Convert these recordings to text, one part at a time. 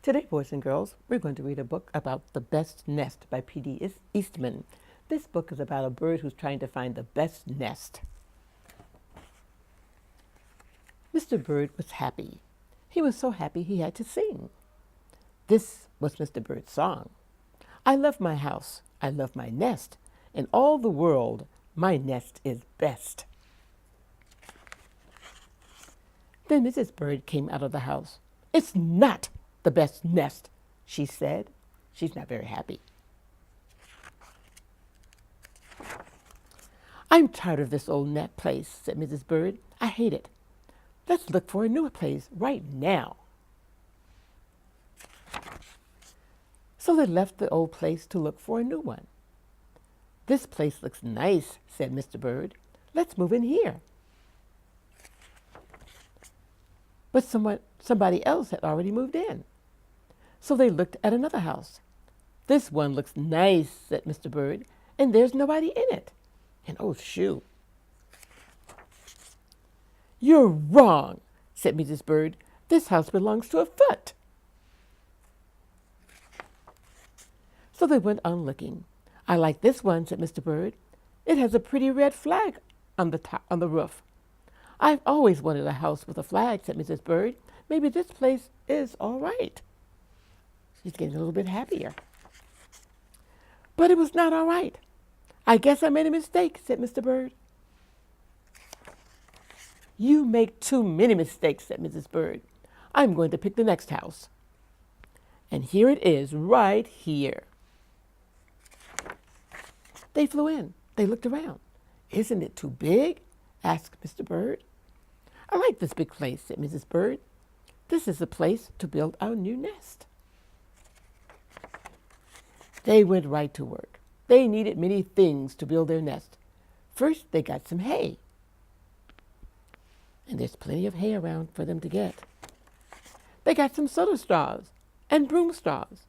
Today, boys and girls, we're going to read a book about The Best Nest by P.D. Eastman. This book is about a bird who's trying to find the best nest. Mr. Bird was happy. He was so happy he had to sing. This was Mr. Bird's song. I love my house, I love my nest. In all the world, my nest is best. Then Mrs. Bird came out of the house. It's not the best nest, she said. She's not very happy. I'm tired of this old net place, said Mrs. Bird. I hate it. Let's look for a newer place right now. So they left the old place to look for a new one. This place looks nice, said Mr. Bird. Let's move in here. But somebody else had already moved in. So they looked at another house. This one looks nice, said Mr. Bird, and there's nobody in it. And oh, shoo. You're wrong, said Mrs. Bird. This house belongs to a foot. So they went on looking. I like this one, said Mr. Bird. It has a pretty red flag on the roof. I've always wanted a house with a flag, said Mrs. Bird. Maybe this place is all right. She's getting a little bit happier. But it was not all right. I guess I made a mistake, said Mr. Bird. You make too many mistakes, said Mrs. Bird. I'm going to pick the next house. And here it is, right here. They flew in. They looked around. Isn't it too big? Asked Mr. Bird. I like this big place, said Mrs. Bird. This is the place to build our new nest. They went right to work. They needed many things to build their nest. First, they got some hay. And there's plenty of hay around for them to get. They got some soda straws and broom straws.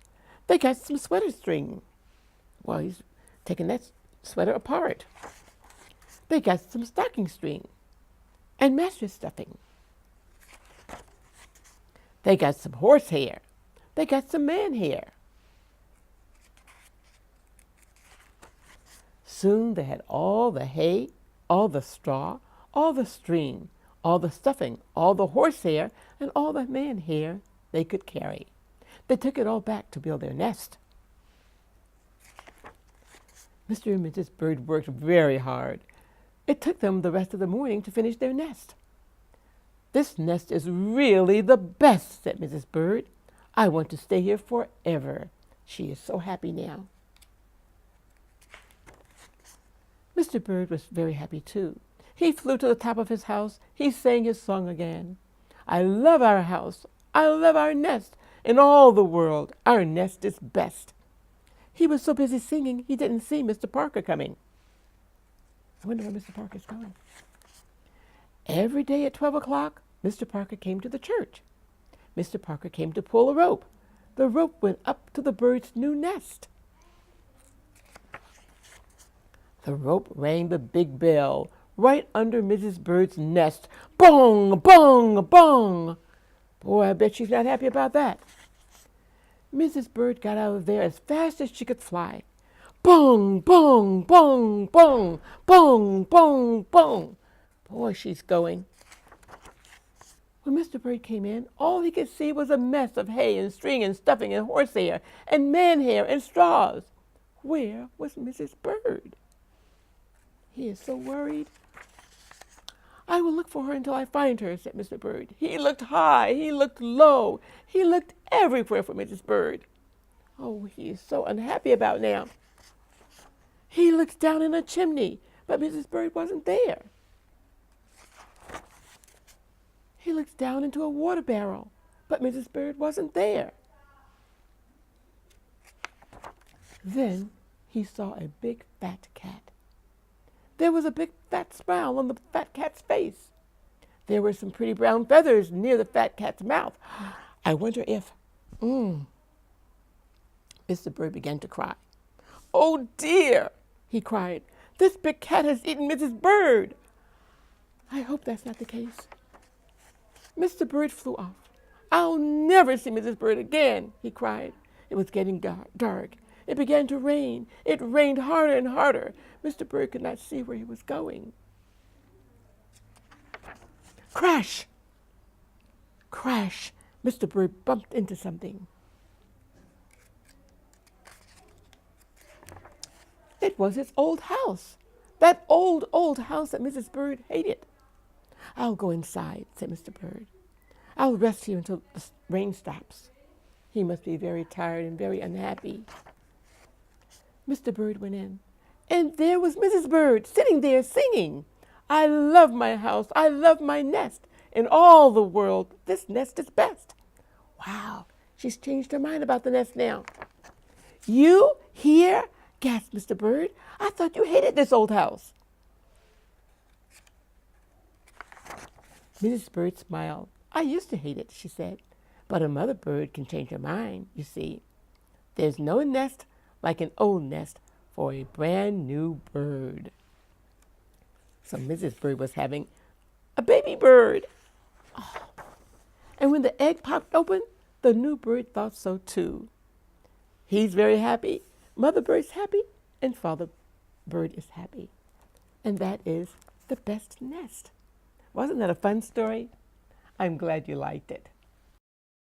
They got some sweater string. Well, he's taking that sweater apart. They got some stocking string and mattress stuffing. They got some horse hair. They got some man hair. Soon they had all the hay, all the straw, all the string, all the stuffing, all the horse hair, and all the man hair they could carry. They took it all back to build their nest. Mr. and Mrs. Bird worked very hard. It took them the rest of the morning to finish their nest. This nest is really the best, said Mrs. Bird. I want to stay here forever. She is so happy now. Mr. Bird was very happy too. He flew to the top of his house. He sang his song again. I love our house. I love our nest. In all the world, our nest is best. He was so busy singing, he didn't see Mr. Parker coming. I wonder where Mr. Parker's going. Every day at 12 o'clock, Mr. Parker came to the church. Mr. Parker came to pull a rope. The rope went up to the bird's new nest. The rope rang the big bell right under Mrs. Bird's nest. Bong, bong, bong. Boy, I bet she's not happy about that. Mrs. Bird got out of there as fast as she could fly. Bong, bong, bong, bong, bong, bong, bong. Boy, she's going. When Mr. Bird came in, all he could see was a mess of hay and string and stuffing and horsehair and man hair and straws. Where was Mrs. Bird? He is so worried. I will look for her until I find her, said Mr. Bird. He looked high, he looked low, he looked everywhere for Mrs. Bird. Oh, he is so unhappy about now. He looked down in a chimney, but Mrs. Bird wasn't there. He looked down into a water barrel, but Mrs. Bird wasn't there. Then he saw a big fat cat. There was a big fat smile on the fat cat's face. There were some pretty brown feathers near the fat cat's mouth. I wonder if... Mr. Bird began to cry. Oh dear, he cried. This big cat has eaten Mrs. Bird. I hope that's not the case. Mr. Bird flew off. I'll never see Mrs. Bird again, he cried. It was getting dark. It began to rain. It rained harder and harder. Mr. Bird could not see where he was going. Crash! Crash! Mr. Bird bumped into something. It was his old house. That old house that Mrs. Bird hated. I'll go inside, said Mr. Bird. I'll rest here until the rain stops. He must be very tired and very unhappy. Mr. Bird went in, and there was Mrs. Bird sitting there singing. I love my house. I love my nest. In all the world, this nest is best. Wow, she's changed her mind about the nest now. You here? Gasped Mr. Bird. I thought you hated this old house. Mrs. Bird smiled. I used to hate it, she said, but a mother bird can change her mind, you see. There's no nest like an old nest for a brand new bird. So Mrs. Bird was having a baby bird. Oh. And when the egg popped open, the new bird thought so too. He's very happy, Mother Bird's happy, and Father Bird is happy. And that is the best nest. Wasn't that a fun story? I'm glad you liked it.